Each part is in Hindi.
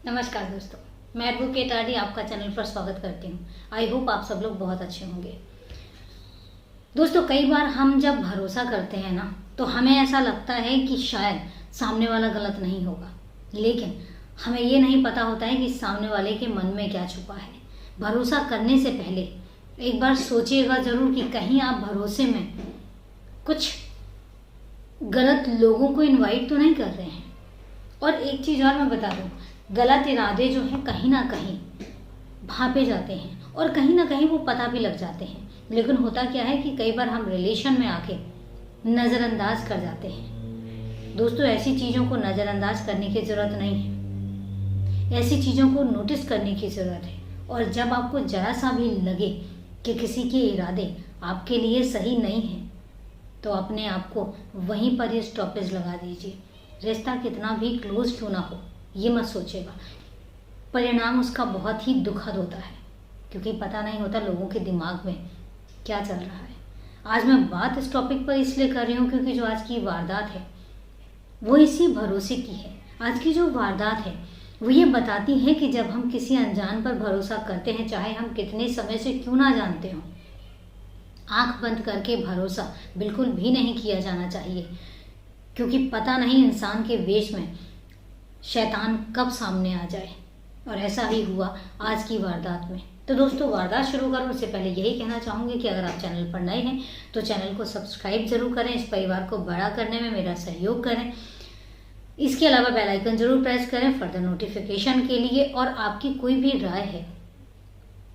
नमस्कार दोस्तों, मैं एडवोकेट आरडी आपका चैनल पर स्वागत करती हूँ। आई होप आप सब लोग बहुत अच्छे होंगे। दोस्तों, कई बार हम जब भरोसा करते हैं ना, तो हमें ऐसा लगता है कि शायद सामने वाला गलत नहीं होगा, लेकिन हमें ये नहीं पता होता है कि सामने वाले के मन में क्या छुपा है। भरोसा करने से पहले एक बार सोचिएगा जरूर कि कहीं आप भरोसे में कुछ गलत लोगों को इन्वाइट तो नहीं कर रहे हैं। और एक चीज़ और मैं बता दूँ, गलत इरादे जो हैं कहीं ना कहीं भांपे जाते हैं और कहीं ना कहीं वो पता भी लग जाते हैं। लेकिन होता क्या है कि कई बार हम रिलेशन में आके नज़रअंदाज कर जाते हैं। दोस्तों, ऐसी चीज़ों को नज़रअंदाज करने की ज़रूरत नहीं है, ऐसी चीज़ों को नोटिस करने की ज़रूरत है। और जब आपको ज़रा सा भी लगे कि किसी के इरादे आपके लिए सही नहीं हैं, तो अपने आप को वहीं पर ही स्टॉपेज लगा दीजिए। रिश्ता कितना भी क्लोज क्यों ना हो, ये मत सोचेगा, परिणाम उसका बहुत ही दुखद होता है, क्योंकि पता नहीं होता लोगों के दिमाग में क्या चल रहा है। आज मैं बात इस टॉपिक पर इसलिए कर रही हूँ क्योंकि जो आज की वारदात है वो इसी भरोसे की है। आज की जो वारदात है वो ये बताती है कि जब हम किसी अनजान पर भरोसा करते हैं, चाहे हम कितने समय से क्यों ना जानते हों, आंख बंद करके भरोसा बिल्कुल भी नहीं किया जाना चाहिए, क्योंकि पता नहीं इंसान के वेश में शैतान कब सामने आ जाए। और ऐसा ही हुआ आज की वारदात में। तो दोस्तों, वारदात शुरू करूं उससे पहले यही कहना चाहूँगी कि अगर आप चैनल पर नए हैं तो चैनल को सब्सक्राइब जरूर करें, इस परिवार को बड़ा करने में मेरा सहयोग करें। इसके अलावा बेल आइकन जरूर प्रेस करें फर्दर नोटिफिकेशन के लिए। और आपकी कोई भी राय है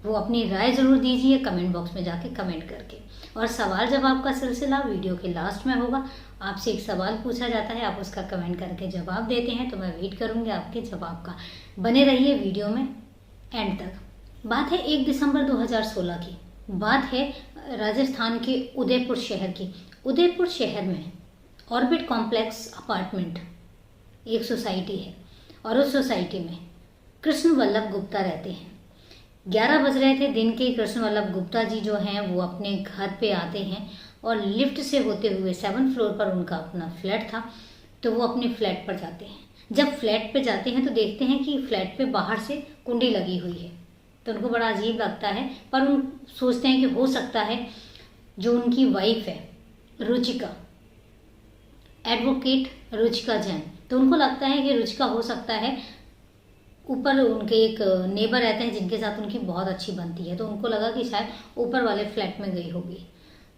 वो अपनी राय जरूर दीजिए कमेंट बॉक्स में जाके कमेंट करके। और सवाल जवाब का सिलसिला वीडियो के लास्ट में होगा। आपसे एक सवाल पूछा जाता है, आप उसका कमेंट करके जवाब देते हैं, तो मैं वेट करूंगी आपके जवाब का। बने रहिए वीडियो में एंड तक। बात है 1 दिसंबर 2016 की। बात है राजस्थान के उदयपुर शहर की। उदयपुर शहर में ऑर्बिट कॉम्प्लेक्स अपार्टमेंट एक सोसाइटी है और उस सोसाइटी में कृष्ण वल्लभ गुप्ता रहते हैं। 11 बज रहे थे दिन के। कृष्ण वल्लभ गुप्ता जी जो हैं वो अपने घर पे आते हैं और लिफ्ट से होते हुए 7th फ्लोर पर उनका अपना फ्लैट था, तो वो अपने फ्लैट पर जाते हैं। जब फ्लैट पे जाते हैं तो देखते हैं कि फ्लैट पे बाहर से कुंडी लगी हुई है, तो उनको बड़ा अजीब लगता है। पर उन सोचते हैं कि हो सकता है जो उनकी वाइफ है रुचिका, एडवोकेट रुचिका जैन, तो उनको लगता है कि रुचिका हो सकता है, ऊपर उनके एक नेबर रहते हैं जिनके साथ उनकी बहुत अच्छी बनती है, तो उनको लगा कि शायद ऊपर वाले फ्लैट में गई होगी।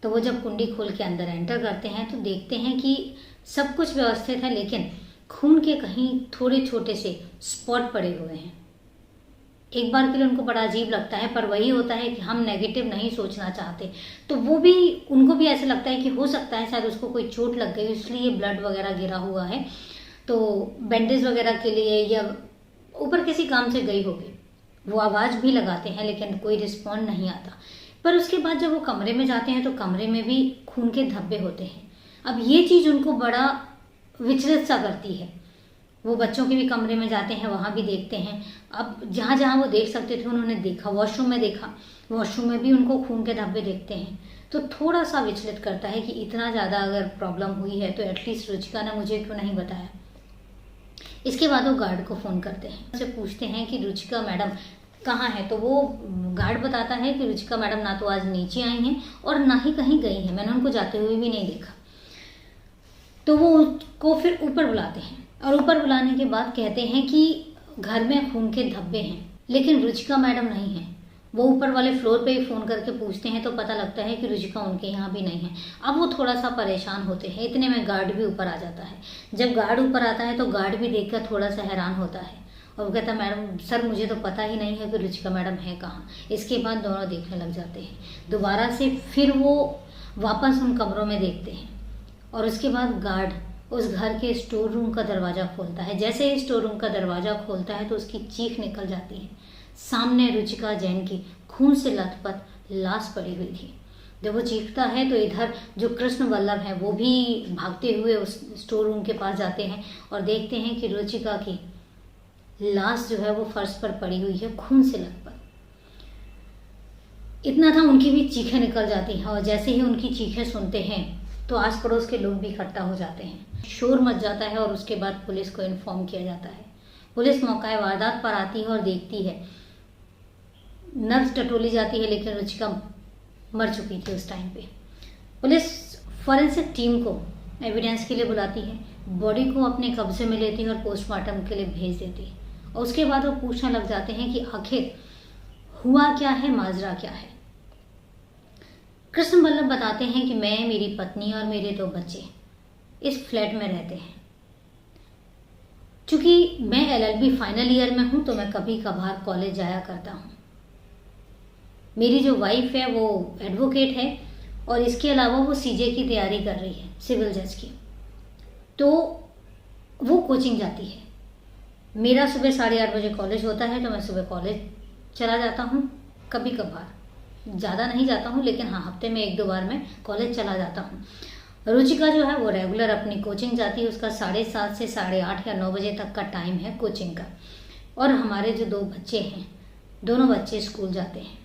तो वो जब कुंडी खोल के अंदर एंटर करते हैं तो देखते हैं कि सब कुछ व्यवस्थित है, लेकिन खून के कहीं थोड़े छोटे से स्पॉट पड़े हुए हैं। एक बार के लिए उनको बड़ा अजीब लगता है, पर वही होता है कि हम नेगेटिव नहीं सोचना चाहते, तो उनको भी ऐसा लगता है कि हो सकता है शायद उसको कोई चोट लग गई, इसलिए ब्लड वगैरह गिरा हुआ है, तो बैंडेज वगैरह के लिए या ऊपर किसी काम से गई होगी। वो आवाज़ भी लगाते हैं लेकिन कोई रिस्पॉन्ड नहीं आता। पर उसके बाद जब वो कमरे में जाते हैं तो कमरे में भी खून के धब्बे होते हैं। अब ये चीज़ उनको बड़ा विचलित सा करती है। वो बच्चों के भी कमरे में जाते हैं, वहाँ भी देखते हैं। अब जहाँ जहाँ वो देख सकते थे उन्होंने देखा, वॉशरूम में देखा, वॉशरूम में भी उनको खून के धब्बे देखते हैं। तो थोड़ा सा विचलित करता है कि इतना ज़्यादा अगर प्रॉब्लम हुई है तो एटलीस्ट रुचिका ने मुझे क्यों नहीं बताया। इसके बाद वो गार्ड को फ़ोन करते हैं, उससे पूछते हैं कि रुचिका मैडम कहाँ है। तो वो गार्ड बताता है कि रुचिका मैडम ना तो आज नीचे आई हैं और ना ही कहीं गई हैं, मैंने उनको जाते हुए भी नहीं देखा। तो वो उसको फिर ऊपर बुलाते हैं और ऊपर बुलाने के बाद कहते हैं कि घर में खून के धब्बे हैं लेकिन रुचिका मैडम नहीं है। वो ऊपर वाले फ्लोर पे ही फ़ोन करके पूछते हैं तो पता लगता है कि रुचिका उनके यहाँ भी नहीं है। अब वो थोड़ा सा परेशान होते हैं, इतने में गार्ड भी ऊपर आ जाता है। जब गार्ड ऊपर आता है तो गार्ड भी देखकर थोड़ा सा हैरान होता है और वो कहता है मैडम सर मुझे तो पता ही नहीं है कि रुचिका मैडम है कहाँ। इसके बाद दोनों देखने लग जाते हैं। दोबारा से फिर वो वापस उन कमरों में देखते हैं और उसके बाद गार्ड उस घर के स्टोर रूम का दरवाज़ा खोलता है। जैसे ही स्टोर रूम का दरवाज़ा खोलता है तो उसकी चीख निकल जाती है। सामने रुचिका जैन की खून से लथपथ लाश पड़ी हुई थी। जब वो चीखता है तो इधर जो कृष्ण वल्लभ है वो भी भागते हुए उस स्टोर रूम के पास जाते हैं और देखते हैं कि रुचिका की लाश जो है वो फर्श पर पड़ी हुई है, खून से लथपथ। इतना था, उनकी भी चीखें निकल जाती हैं और जैसे ही उनकी चीखें सुनते हैं तो आस पड़ोस के लोग भी इकट्ठा हो जाते हैं, शोर मच जाता है और उसके बाद पुलिस को इन्फॉर्म किया जाता है। पुलिस मौका वारदात पर आती है और देखती है, नर्स टटोली जाती है, लेकिन रुचिका मर चुकी थी उस टाइम पे। पुलिस फॉरेंसिक टीम को एविडेंस के लिए बुलाती है, बॉडी को अपने कब्जे में लेती है और पोस्टमार्टम के लिए भेज देती है। और उसके बाद वो पूछने लग जाते हैं कि आखिर हुआ क्या है, माजरा क्या है। कृष्ण वल्लभ बताते हैं कि मैं, मेरी पत्नी और मेरे 2 बच्चे इस फ्लैट में रहते हैं। चूंकि मैं LLB फाइनल ईयर में हूं तो मैं कभी कभार कॉलेज जाया करता हूं। मेरी जो वाइफ है वो एडवोकेट है और इसके अलावा वो CJ की तैयारी कर रही है, सिविल जज की, तो वो कोचिंग जाती है। मेरा सुबह 8:30 बजे कॉलेज होता है तो मैं सुबह कॉलेज चला जाता हूँ, कभी कभार, ज़्यादा नहीं जाता हूँ, लेकिन हाँ हफ्ते में 1-2 बार मैं कॉलेज चला जाता हूँ। रुचिका जो है वो रेगुलर अपनी कोचिंग जाती है, उसका 7:30 से 8:30 या 9 बजे तक का टाइम है कोचिंग का। और हमारे जो 2 बच्चे हैं, दोनों बच्चे स्कूल जाते हैं।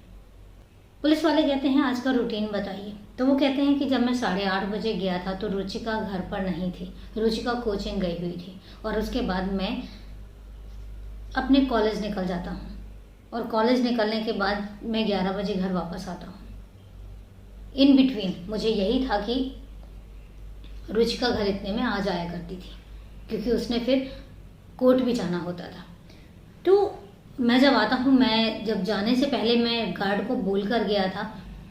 पुलिस वाले कहते हैं आज का रूटीन बताइए, तो वो कहते हैं कि जब मैं 8:30 बजे गया था तो रुचिका घर पर नहीं थी, रुचिका कोचिंग गई हुई थी, और उसके बाद मैं अपने कॉलेज निकल जाता हूँ, और कॉलेज निकलने के बाद मैं 11 बजे घर वापस आता हूँ। इन बिटवीन मुझे यही था कि रुचिका घर इतने में आ जाया करती थी, क्योंकि उसने फिर कोर्ट भी जाना होता था। तो मैं जब आता हूँ, मैं जब जाने से पहले मैं गार्ड को बोल कर गया था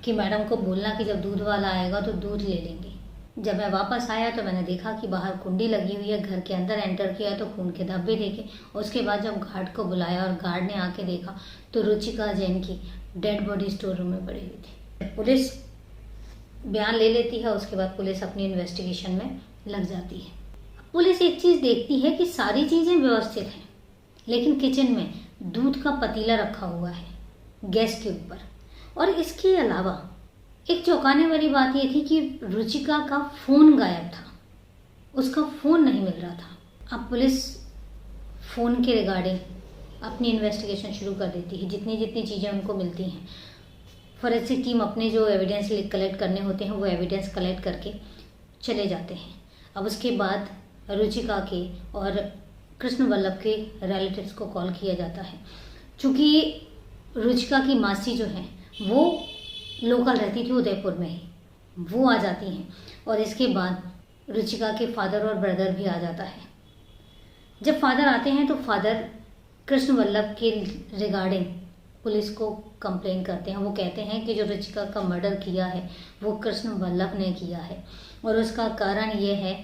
कि मैडम को बोलना कि जब दूध वाला आएगा तो दूध ले लेंगे। जब मैं वापस आया तो मैंने देखा कि बाहर कुंडी लगी हुई है, घर के अंदर एंटर किया तो खून के धब्बे देखे। उसके बाद जब गार्ड को बुलाया और गार्ड ने आके देखा तो रुचिका जैन की डेड बॉडी स्टोर रूम में पड़ी हुई थी। पुलिस बयान ले लेती है, उसके बाद पुलिस अपनी इन्वेस्टिगेशन में लग जाती है। पुलिस एक चीज़ देखती है कि सारी चीज़ें व्यवस्थित हैं, लेकिन किचन में दूध का पतीला रखा हुआ है गैस के ऊपर। और इसके अलावा एक चौंकाने वाली बात यह थी कि रुचिका का फ़ोन गायब था, उसका फ़ोन नहीं मिल रहा था। अब पुलिस फ़ोन के रिगार्डिंग अपनी इन्वेस्टिगेशन शुरू कर देती है, जितनी जितनी चीज़ें उनको मिलती हैं। फॉरेंसिक टीम अपने जो एविडेंस कलेक्ट करने होते हैं वो एविडेंस कलेक्ट करके चले जाते हैं। अब उसके बाद रुचिका के और कृष्ण वल्लभ के रिलेटिव्स को कॉल किया जाता है। चूँकि रुचिका की मासी जो है वो लोकल रहती थी उदयपुर में ही, वो आ जाती हैं, और इसके बाद रुचिका के फादर और ब्रदर भी आ जाता है। जब फादर आते हैं तो फादर कृष्ण वल्लभ के रिगार्डिंग पुलिस को कंप्लेन करते हैं। वो कहते हैं कि जो रुचिका का मर्डर किया है वो कृष्ण वल्लभ ने किया है, और उसका कारण ये है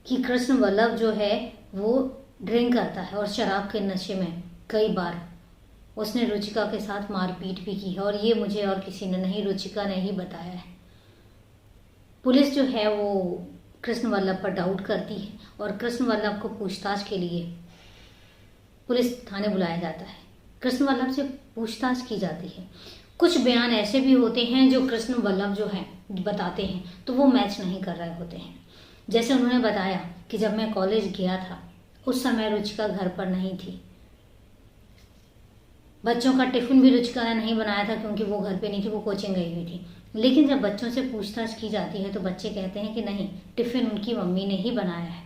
कि कृष्ण वल्लभ जो है वो ड्रिंक करता है और शराब के नशे में कई बार उसने रुचिका के साथ मारपीट भी की है, और ये मुझे और किसी ने नहीं, रुचिका ने ही बताया है। पुलिस जो है वो कृष्ण वल्लभ पर डाउट करती है और कृष्ण वल्लभ को पूछताछ के लिए पुलिस थाने बुलाया जाता है। कृष्ण वल्लभ से पूछताछ की जाती है। कुछ बयान ऐसे भी होते हैं जो कृष्ण वल्लभ जो है बताते हैं तो वो मैच नहीं कर रहे होते हैं। जैसे उन्होंने बताया कि जब मैं कॉलेज गया था उस समय रुचिका घर पर नहीं थी, बच्चों का टिफ़िन भी रुचिका ने नहीं बनाया था क्योंकि वो घर पे नहीं थी, वो कोचिंग गई हुई थी। लेकिन जब बच्चों से पूछताछ की जाती है तो बच्चे कहते हैं कि नहीं, टिफ़िन उनकी मम्मी ने ही बनाया है।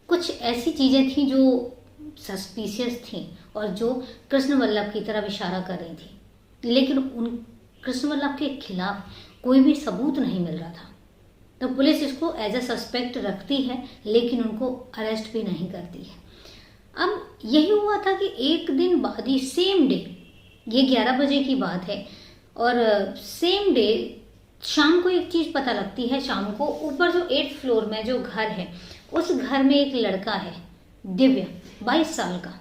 कुछ ऐसी चीज़ें थी जो सस्पिशियस थी और जो कृष्ण वल्लभ की तरफ इशारा कर रही थी, लेकिन उन कृष्ण वल्लभ के खिलाफ कोई भी सबूत नहीं मिल रहा था। तो पुलिस इसको एज ए सस्पेक्ट रखती है, लेकिन उनको अरेस्ट भी नहीं करती है। अब यही हुआ था कि एक दिन बाद ही सेम डे, ये 11 बजे की बात है, और सेम डे शाम को एक चीज़ पता लगती है। शाम को ऊपर जो 8th फ्लोर में जो घर है उस घर में एक लड़का है दिव्य, 22 साल का,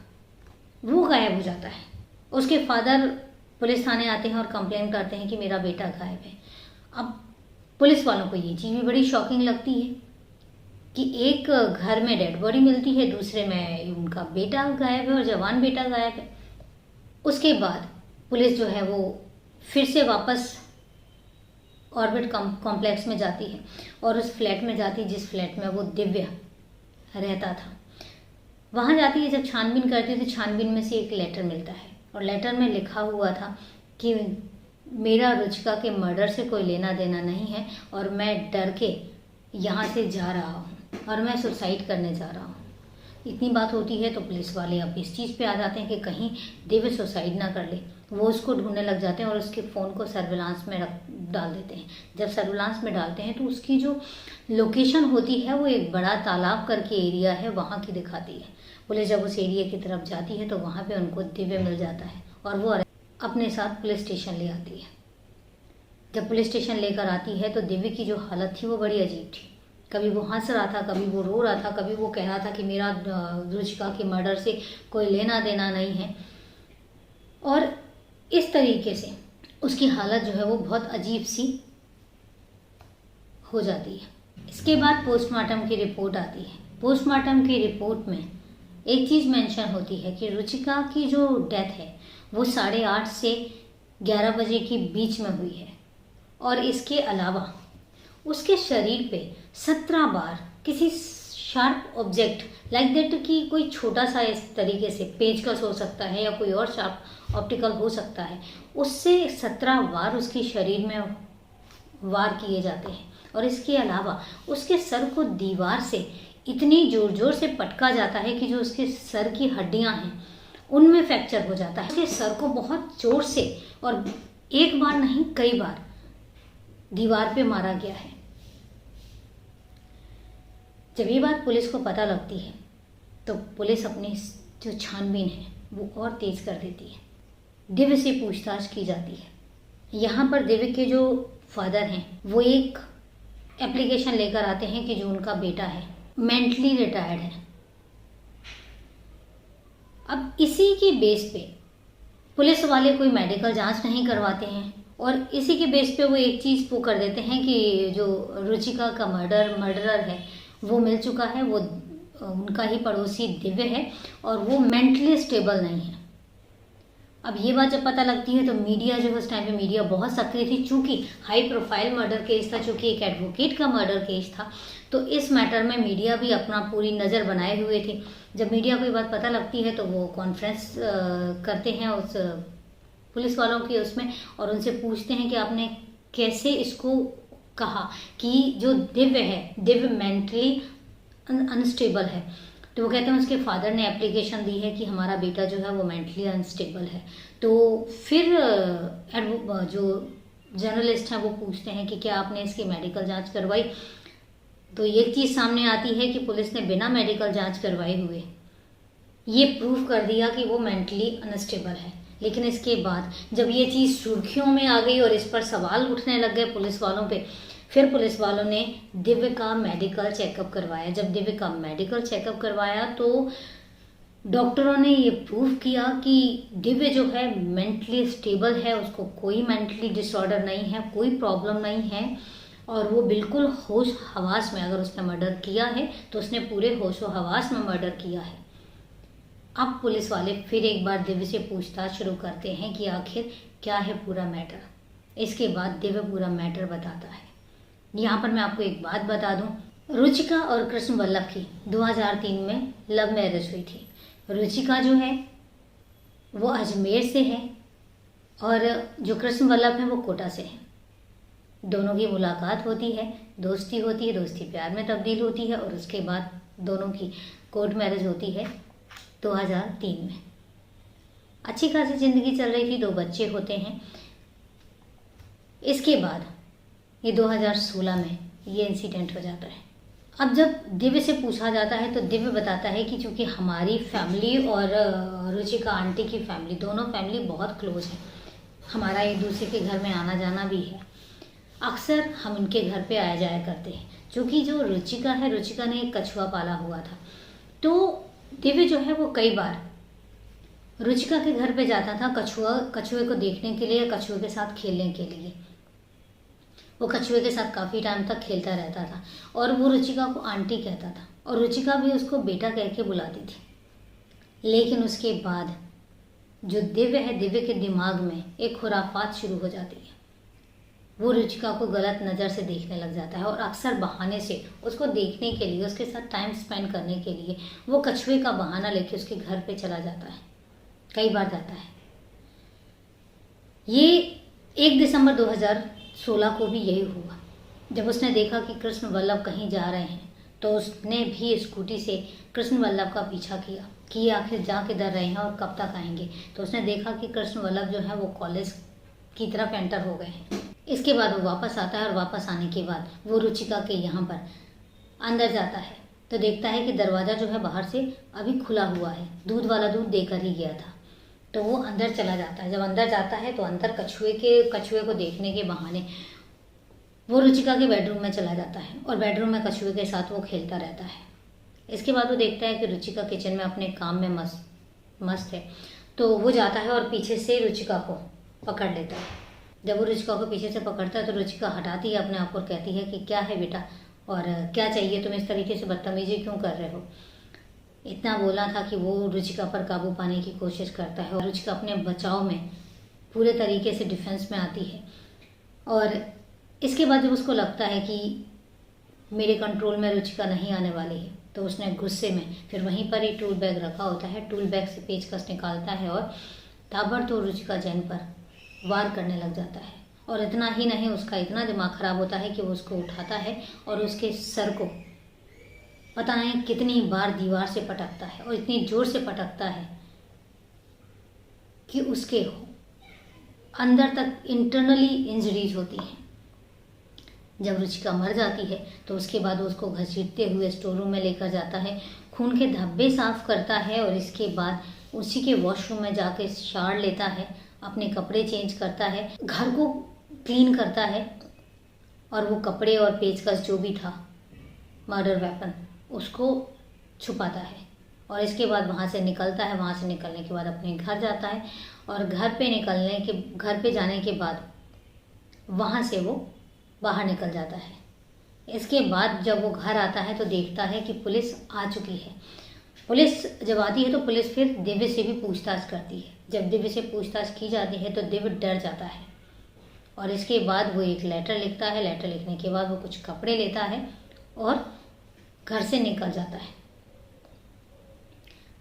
वो गायब हो जाता है। उसके फादर पुलिस थाने आते हैं और कंप्लेन करते हैं कि मेरा बेटा गायब है। अब पुलिस वालों को ये चीज़ भी बड़ी शॉकिंग लगती है कि एक घर में डेड बॉडी मिलती है, दूसरे में उनका बेटा गायब है और जवान बेटा गायब है। उसके बाद पुलिस जो है वो फिर से वापस ऑर्बिट कॉम्प्लेक्स में जाती है और उस फ्लैट में जाती है जिस फ्लैट में वो दिव्य रहता था। वहाँ जाती है, जब छानबीन करती है तो छानबीन में से एक लेटर मिलता है, और लेटर में लिखा हुआ था कि मेरा रुचिका के मर्डर से कोई लेना देना नहीं है और मैं डर के यहाँ से जा रहा हूँ और मैं सुसाइड करने जा रहा हूँ। इतनी बात होती है तो पुलिस वाले अब इस चीज़ पे आ जाते हैं कि कहीं दिव्य सुसाइड ना कर ले। वो उसको ढूंढने लग जाते हैं और उसके फ़ोन को सर्विलांस में डाल देते हैं। जब सर्विलांस में डालते हैं तो उसकी जो लोकेशन होती है वो एक बड़ा तालाब करके एरिया है, वहाँ की दिखाती है। पुलिस जब उस एरिया की तरफ जाती है तो वहाँ पे उनको दिव्य मिल जाता है और वो अपने साथ पुलिस स्टेशन ले आती है। जब पुलिस स्टेशन लेकर आती है तो दिव्य की जो हालत थी वो बड़ी अजीब थी। कभी वो हंस रहा था, कभी वो रो रहा था, कभी वो कह रहा था कि मेरा रुचिका के मर्डर से कोई लेना देना नहीं है। और इस तरीके से उसकी हालत जो है वो बहुत अजीब सी हो जाती है। इसके बाद पोस्टमार्टम की रिपोर्ट आती है। पोस्टमार्टम की रिपोर्ट में एक चीज़ मेंशन होती है कि रुचिका की जो डेथ है वो 8:30 से 11 बजे के बीच में हुई है और इसके अलावा उसके शरीर पे 17 बार किसी शार्प ऑब्जेक्ट लाइक दैट कि कोई छोटा सा इस तरीके से पेचकस हो सकता है या कोई और शार्प ऑप्टिकल हो सकता है, उससे 17 बार उसके शरीर में वार किए जाते हैं। और इसके अलावा उसके सर को दीवार से इतनी जोर जोर से पटका जाता है कि जो उसके सर की हड्डियां हैं उनमें फ्रैक्चर हो जाता है। उसके सर को बहुत जोर से और एक बार नहीं कई बार दीवार पे मारा गया है। जब ये बात पुलिस को पता लगती है तो पुलिस अपनी जो छानबीन है वो और तेज कर देती है। दिव्य से पूछताछ की जाती है। यहाँ पर दिव्य के जो फादर हैं वो एक एप्लीकेशन लेकर आते हैं कि जो उनका बेटा है मेंटली रिटायर्ड है। अब इसी के बेस पे पुलिस वाले कोई मेडिकल जांच नहीं करवाते हैं और इसी के बेस पे वो एक चीज़ वो कर देते हैं कि जो रुचिका का मर्डरर है वो मिल चुका है, वो उनका ही पड़ोसी दिव्य है और वो मेंटली स्टेबल नहीं है। अब ये बात जब पता लगती है तो मीडिया जो उस टाइम पे मीडिया बहुत सक्रिय थी, चूंकि हाई प्रोफाइल मर्डर केस था, चूंकि एक एडवोकेट का मर्डर केस था, तो इस मैटर में मीडिया भी अपना पूरी नज़र बनाए हुए थे। जब मीडिया को ये बात पता लगती है तो वो कॉन्फ्रेंस करते हैं उस पुलिस वालों के उसमें और उनसे पूछते हैं कि आपने कैसे इसको कहा कि जो दिव्य है दिव्य मेंटली अनस्टेबल है। तो वो कहते हैं उसके फादर ने एप्लीकेशन दी है कि हमारा बेटा जो है वो मेंटली अनस्टेबल है। तो फिर जो जर्नलिस्ट हैं वो पूछते हैं कि क्या आपने इसकी मेडिकल जांच करवाई। तो ये चीज़ सामने आती है कि पुलिस ने बिना मेडिकल जांच करवाए हुए ये प्रूव कर दिया कि वो मेंटली अनस्टेबल है। लेकिन इसके बाद जब ये चीज़ सुर्खियों में आ गई और इस पर सवाल उठने लग गए पुलिस वालों पे, फिर पुलिस वालों ने दिव्य का मेडिकल चेकअप करवाया। जब दिव्य का मेडिकल चेकअप करवाया तो डॉक्टरों ने ये प्रूव किया कि दिव्य जो है मेंटली स्टेबल है, उसको कोई मेंटली डिसऑर्डर नहीं है, कोई प्रॉब्लम नहीं है और वो बिल्कुल होश हवास में, अगर उसने मर्डर किया है तो उसने पूरे होशो हवास में मर्डर किया है। अब पुलिस वाले फिर एक बार दिव्य से पूछताछ शुरू करते हैं कि आखिर क्या है पूरा मैटर। इसके बाद दिव्य पूरा मैटर बताता है। यहाँ पर मैं आपको एक बात बता दूं, रुचिका और कृष्ण वल्लभ की 2003 में लव मैरिज हुई थी। रुचिका जो है वो अजमेर से है और जो कृष्ण वल्लभ है वो कोटा से है। दोनों की मुलाकात होती है, दोस्ती होती है, दोस्ती प्यार में तब्दील होती है और उसके बाद दोनों की कोर्ट मैरिज होती है 2003 में। अच्छी खासी ज़िंदगी चल रही थी, 2 बच्चे होते हैं। इसके बाद ये 2016 में ये इंसिडेंट हो जाता है। अब जब दिव्य से पूछा जाता है तो दिव्य बताता है कि चूँकि हमारी फैमिली और रुचिका आंटी की फैमिली, दोनों फैमिली बहुत क्लोज है, हमारा एक दूसरे के घर में आना जाना भी है। अक्सर हम उनके घर पे आया जाया करते हैं। चूँकि जो रुचिका है, रुचिका ने एक कछुआ पाला हुआ था, तो दिव्य जो है वो कई बार रुचिका के घर पे जाता था कछुए को देखने के लिए, कछुए के साथ खेलने के लिए। वो कछुए के साथ काफ़ी टाइम तक खेलता रहता था और वो रुचिका को आंटी कहता था और रुचिका भी उसको बेटा कह के बुलाती थी। लेकिन उसके बाद जो दिव्य है, दिव्य के दिमाग में एक खुराफात शुरू हो जाती है। वो रुचिका को गलत नज़र से देखने लग जाता है और अक्सर बहाने से उसको देखने के लिए, उसके साथ टाइम स्पेंड करने के लिए वो कछुए का बहाना लेके उसके घर पे चला जाता है, कई बार जाता है। ये 1 दिसंबर 2016 को भी यही हुआ। जब उसने देखा कि कृष्ण वल्लभ कहीं जा रहे हैं तो उसने भी स्कूटी से कृष्ण वल्लभ का पीछा किया कि आखिर जा किधर रहे हैं और कब तक आएंगे। तो उसने देखा कि कृष्ण वल्लभ जो है वो कॉलेज की तरफ एंटर हो गए हैं। इसके बाद वो वापस आता है और वापस आने के बाद वो रुचिका के यहाँ पर अंदर जाता है तो देखता है कि दरवाज़ा जो है बाहर से अभी खुला हुआ है, दूध वाला दूध देकर ही गया था। तो वो अंदर चला जाता है। जब अंदर जाता है तो अंदर कछुए को देखने के बहाने वो रुचिका के बेडरूम में चला जाता है और बेडरूम में कछुए के साथ वो खेलता रहता है। इसके बाद वो देखता है कि रुचिका किचन में अपने काम में मस्त है। तो वो जाता है और पीछे से रुचिका को पकड़ लेता है। जब वो रुचिका को पीछे से पकड़ता है तो रुचिका हटाती है अपने आप को और कहती है कि क्या है बेटा और क्या चाहिए, तुम इस तरीके से बदतमीजी क्यों कर रहे हो। इतना बोला था कि वो रुचिका पर काबू पाने की कोशिश करता है और रुचिका अपने बचाव में पूरे तरीके से डिफेंस में आती है। और इसके बाद जब उसको लगता है कि मेरे कंट्रोल में रुचिका नहीं आने वाली है तो उसने गुस्से में फिर वहीं पर ही टूल बैग रखा होता है, टूल बैग से पेचकस निकालता है और ताबड़तोड़ रुचिका जैन पर वार करने लग जाता है। और इतना ही नहीं, उसका इतना दिमाग खराब होता है कि वो उसको उठाता है और उसके सर को पता नहीं कितनी बार दीवार से पटकता है और इतनी जोर से पटकता है कि उसके अंदर तक इंटरनली इंजरीज होती हैं। जब रुचिका मर जाती है तो उसके बाद उसको घसीटते हुए स्टोर रूम में लेकर जाता है, खून के धब्बे साफ करता है और इसके बाद उसी के वॉशरूम में जाके शावर लेता है, अपने कपड़े चेंज करता है, घर को क्लीन करता है और वो कपड़े और पेचकस जो भी था मर्डर वेपन उसको छुपाता है। और इसके बाद वहाँ से निकलता है। वहाँ से निकलने के बाद अपने घर जाता है और घर पे जाने के बाद वहाँ से वो बाहर निकल जाता है। इसके बाद जब वो घर आता है तो देखता है कि पुलिस आ चुकी है। पुलिस जब आती है तो पुलिस फिर दिव्य से भी पूछताछ करती है। जब दिव्य से पूछताछ की जाती है तो दिव्य डर जाता है और इसके बाद वो एक लेटर लिखता है। लेटर लिखने के बाद वो कुछ कपड़े लेता है और घर से निकल जाता है।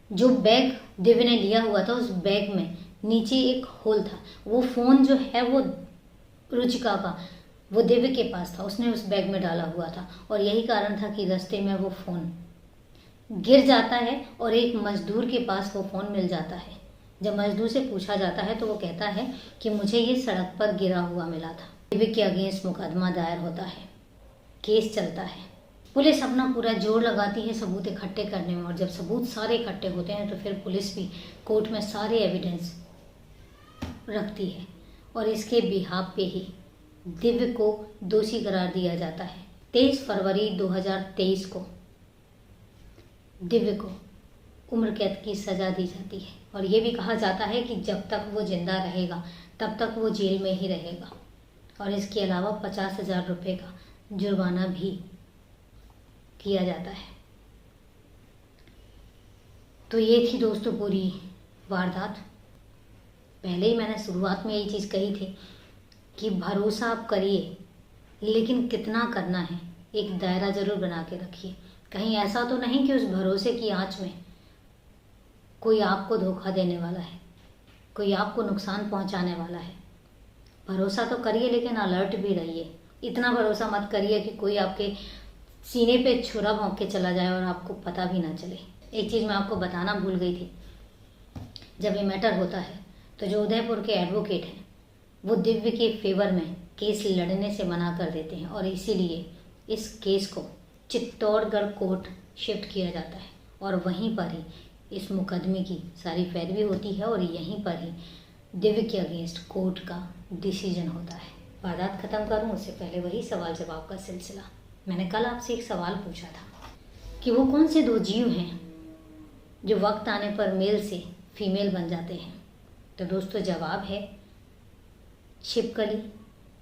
जो बैग दिव्य ने लिया हुआ था उस बैग में नीचे एक होल था। वो फ़ोन जो है वो रुचिका का वो दिव्य के पास था, उसने उस बैग में डाला हुआ था और यही कारण था कि रास्ते में वो फ़ोन गिर जाता है और एक मजदूर के पास वो फ़ोन मिल जाता है। जब मजदूर से पूछा जाता है तो वो कहता है कि मुझे ये सड़क पर गिरा हुआ मिला था। दिव्य के अगेंस्ट मुकदमा दायर होता है, केस चलता है। पुलिस अपना पूरा जोर लगाती है सबूत इकट्ठे करने में और जब सबूत सारे इकट्ठे होते हैं तो फिर पुलिस भी कोर्ट में सारे एविडेंस रखती है और इसके बिहाफ पे ही दिव्य को दोषी करार दिया जाता है। 23 फरवरी 2023 को दिव्य को उम्र कैद की सज़ा दी जाती है और ये भी कहा जाता है कि जब तक वो जिंदा रहेगा तब तक वो जेल में ही रहेगा और इसके अलावा 50,000 रुपये का जुर्माना भी किया जाता है। तो ये थी दोस्तों पूरी वारदात। पहले ही मैंने शुरुआत में यही चीज़ कही थी कि भरोसा आप करिए लेकिन कितना करना है एक दायरा ज़रूर बना के रखिए। कहीं ऐसा तो नहीं कि उस भरोसे की आंच में कोई आपको धोखा देने वाला है, कोई आपको नुकसान पहुंचाने वाला है। भरोसा तो करिए लेकिन अलर्ट भी रहिए। इतना भरोसा मत करिए कि कोई आपके सीने पे छुरा भोंक के चला जाए और आपको पता भी ना चले। एक चीज़ मैं आपको बताना भूल गई थी, जब ये मैटर होता है तो जो उदयपुर के एडवोकेट हैं वो दिव्य के फेवर में केस लड़ने से मना कर देते हैं और इसीलिए इस केस को चित्तौड़गढ़ कोर्ट शिफ्ट किया जाता है और वहीं पर ही इस मुकदमे की सारी पैरवी होती है और यहीं पर ही दिव्य के अगेंस्ट कोर्ट का डिसीजन होता है। वारदात ख़त्म करूं उससे पहले वही सवाल जवाब का सिलसिला। मैंने कल आपसे एक सवाल पूछा था कि वो कौन से दो जीव हैं जो वक्त आने पर मेल से फीमेल बन जाते हैं। तो दोस्तों जवाब है छिपकली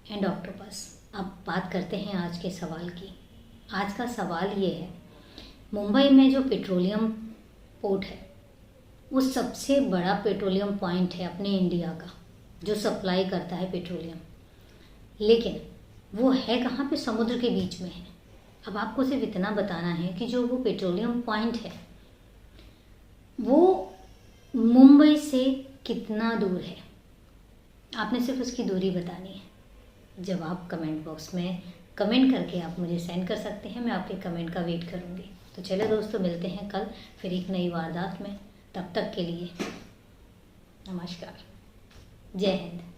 एंड ऑक्टोपस। अब बात करते हैं आज के सवाल की। आज का सवाल ये है, मुंबई में जो पेट्रोलियम पोर्ट है वो सबसे बड़ा पेट्रोलियम पॉइंट है अपने इंडिया का जो सप्लाई करता है पेट्रोलियम, लेकिन वो है कहाँ पे? समुद्र के बीच में है। अब आपको सिर्फ इतना बताना है कि जो वो पेट्रोलियम पॉइंट है वो मुंबई से कितना दूर है। आपने सिर्फ उसकी दूरी बतानी है। जवाब कमेंट बॉक्स में कमेंट करके आप मुझे सेंड कर सकते हैं, मैं आपके कमेंट का वेट करूँगी। तो चलो दोस्तों, मिलते हैं कल फिर एक नई वारदात में। तब तक के लिए नमस्कार, जय हिंद।